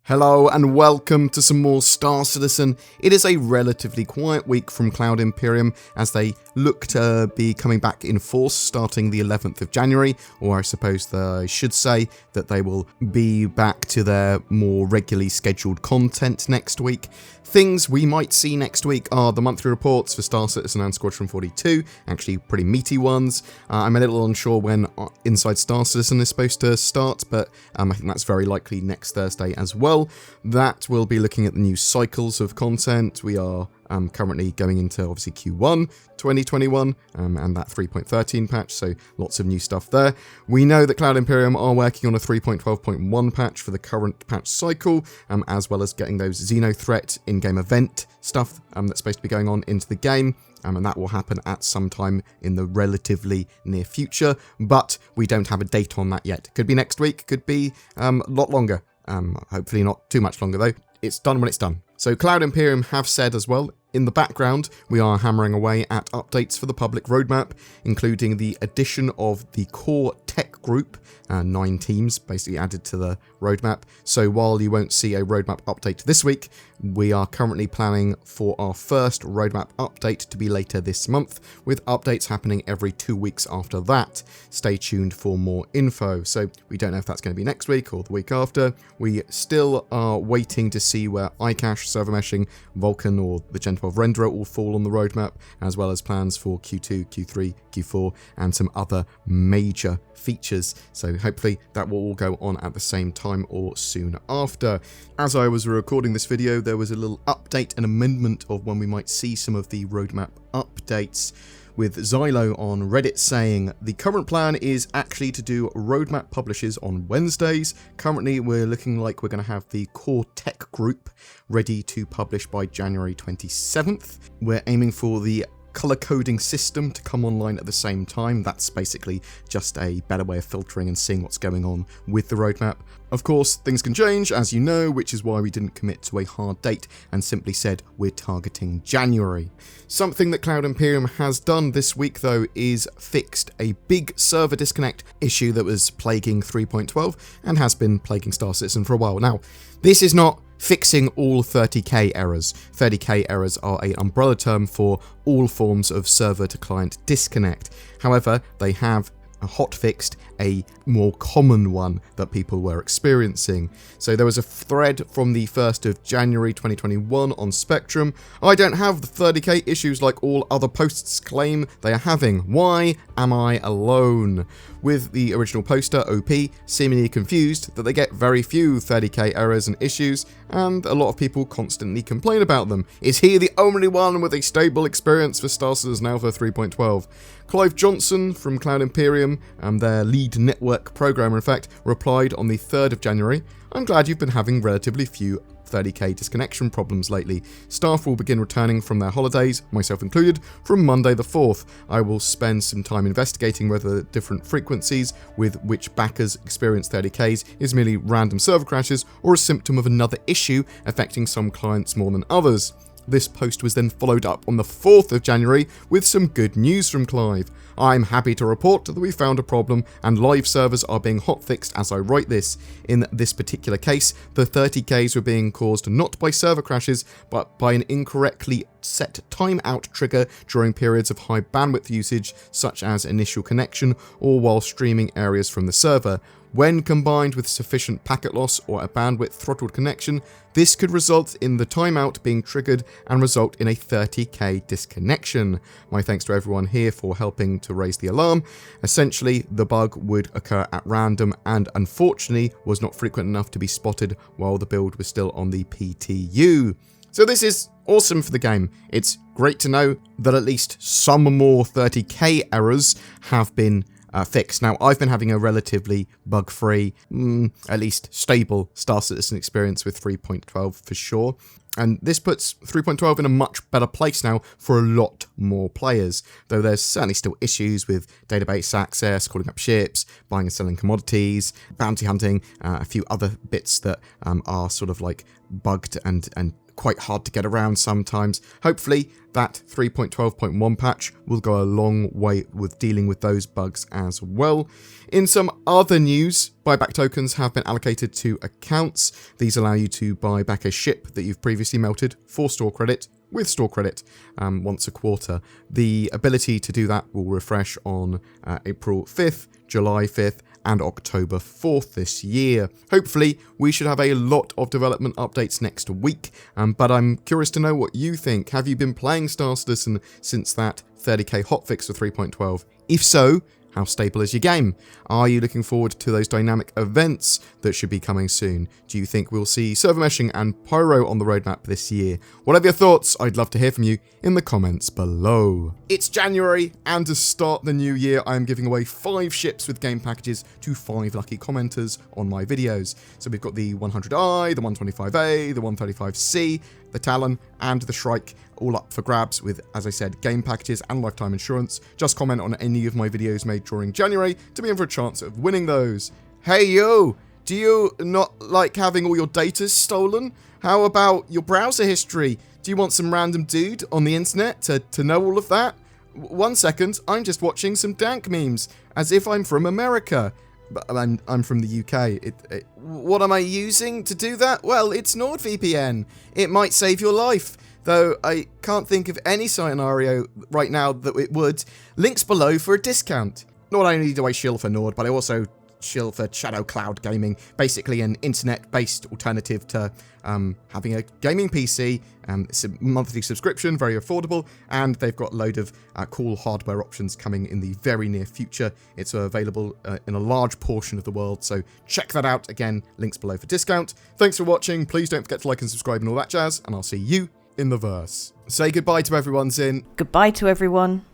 Hello and welcome to some more Star Citizen. It is a relatively quiet week from Cloud Imperium as they look to be coming back in force starting the 11th of January, or I suppose I should say that they will be back to their more regularly scheduled content next week. Things we might see next week are the monthly reports for Star Citizen and Squadron 42, actually pretty meaty ones. I'm a little unsure when Inside Star Citizen is supposed to start, but I think that's very likely next Thursday as well. That will be looking at the new cycles of content. We are currently going into obviously Q1 2021 and that 3.13 patch, so lots of new stuff there. We know that Cloud Imperium are working on a 3.12.1 patch for the current patch cycle, as well as getting those Xeno threat in-game event stuff that's supposed to be going on into the game, and that will happen at some time in the relatively near future, but we don't have a date on that yet. Could be next week, could be a lot longer. Hopefully not too much longer though. It's done when it's done. So Cloud Imperium have said as well, in the background, we are hammering away at updates for the public roadmap, including the addition of the core tech group, 9 teams basically added to the roadmap. So while you won't see a roadmap update this week, we are currently planning for our first roadmap update to be later this month, with updates happening every 2 weeks after that. Stay tuned for more info. So we don't know if that's going to be next week or the week after. We still are waiting to see where iCache, server meshing, Vulkan or the Gen 12 renderer will fall on the roadmap, as well as plans for Q2, Q3, Q4, and some other major features. So hopefully that will all go on at the same time or soon after. As I was recording this video, there was a little update and amendment of when we might see some of the roadmap updates, with Xylo on Reddit saying the current plan is actually to do roadmap publishes on Wednesdays. Currently we're looking like we're going to have the core tech group ready to publish by January 27th. We're aiming for the color coding system to come online at the same time. That's basically just a better way of filtering and seeing what's going on with the roadmap. Of course, things can change, as you know, which is why we didn't commit to a hard date and simply said we're targeting January. Something that Cloud Imperium has done this week, though, is fixed a big server disconnect issue that was plaguing 3.12 and has been plaguing Star Citizen for a while. Now, this is not fixing all 30k errors. 30k errors are an umbrella term for all forms of server to client disconnect. However, they have hotfixed a more common one that people were experiencing. So there was a thread from the 1st of January 2021 on Spectrum. I don't have the 30k issues like all other posts claim they are having. Why am I alone? With the original poster, OP, seemingly confused that they get very few 30k errors and issues, and a lot of people constantly complain about them. Is he the only one with a stable experience for Star Citizen Alpha 3.12? Clive Johnson from Cloud Imperium, their lead network programmer in fact, replied on the 3rd of January, "I'm glad you've been having relatively few 30k disconnection problems lately. Staff will begin returning from their holidays, myself included, from Monday the 4th. I will spend some time investigating whether the different frequencies with which backers experience 30ks is merely random server crashes or a symptom of another issue affecting some clients more than others." This post was then followed up on the 4th of January with some good news from Clive. "I'm happy to report that we found a problem and live servers are being hotfixed as I write this. In this particular case, the 30ks were being caused not by server crashes, but by an incorrectly set timeout trigger during periods of high bandwidth usage, such as initial connection or while streaming areas from the server. When combined with sufficient packet loss or a bandwidth throttled connection, this could result in the timeout being triggered and result in a 30k disconnection. My thanks to everyone here for helping to raise the alarm. Essentially, the bug would occur at random and unfortunately was not frequent enough to be spotted while the build was still on the PTU." So this is awesome for the game. It's great to know that at least some more 30k errors have been fixed. Now, I've been having a relatively bug-free, at least stable Star Citizen experience with 3.12 for sure. And this puts 3.12 in a much better place now for a lot more players, though there's certainly still issues with database access, calling up ships, buying and selling commodities, bounty hunting, a few other bits that are sort of like bugged and quite hard to get around sometimes. Hopefully that 3.12.1 patch will go a long way with dealing with those bugs as well. In some other news, buyback tokens have been allocated to accounts. These allow you to buy back a ship that you've previously melted for store credit with store credit once a quarter. The ability to do that will refresh on April 5th, July 5th, and October 4th this year. Hopefully, we should have a lot of development updates next week, but I'm curious to know what you think. Have you been playing Star Citizen since that 30k hotfix for 3.12? If so, how stable is your game? Are you looking forward to those dynamic events that should be coming soon? Do you think we'll see server meshing and pyro on the roadmap this year? Whatever your thoughts, I'd love to hear from you in the comments below. It's January, and to start the new year, I'm giving away 5 ships with game packages to 5 lucky commenters on my videos. So we've got the 100i, the 125a, the 135c, the Talon, and the Shrike, all up for grabs with, as I said, game packages and lifetime insurance. Just comment on any of my videos made during January to be in for a chance of winning those. Hey yo, do you not like having all your data stolen? How about your browser history? Do you want some random dude on the internet to know all of that? 1 second, I'm just watching some dank memes, as if I'm from America. But I'm from the UK. What am I using to do that? Well, it's NordVPN. It might save your life, though I can't think of any scenario right now that it would. Links below for a discount. Not only do I shill for Nord, but I also shill for Shadow Cloud Gaming, basically an internet-based alternative to having a gaming PC. It's a monthly subscription, very affordable, and they've got a load of cool hardware options coming in the very near future. It's available in a large portion of the world, so check that out. Again, links below for discount. Thanks for watching. Please don't forget to like and subscribe and all that jazz, and I'll see you in the verse. Say goodbye to everyone, Zin. Goodbye to everyone.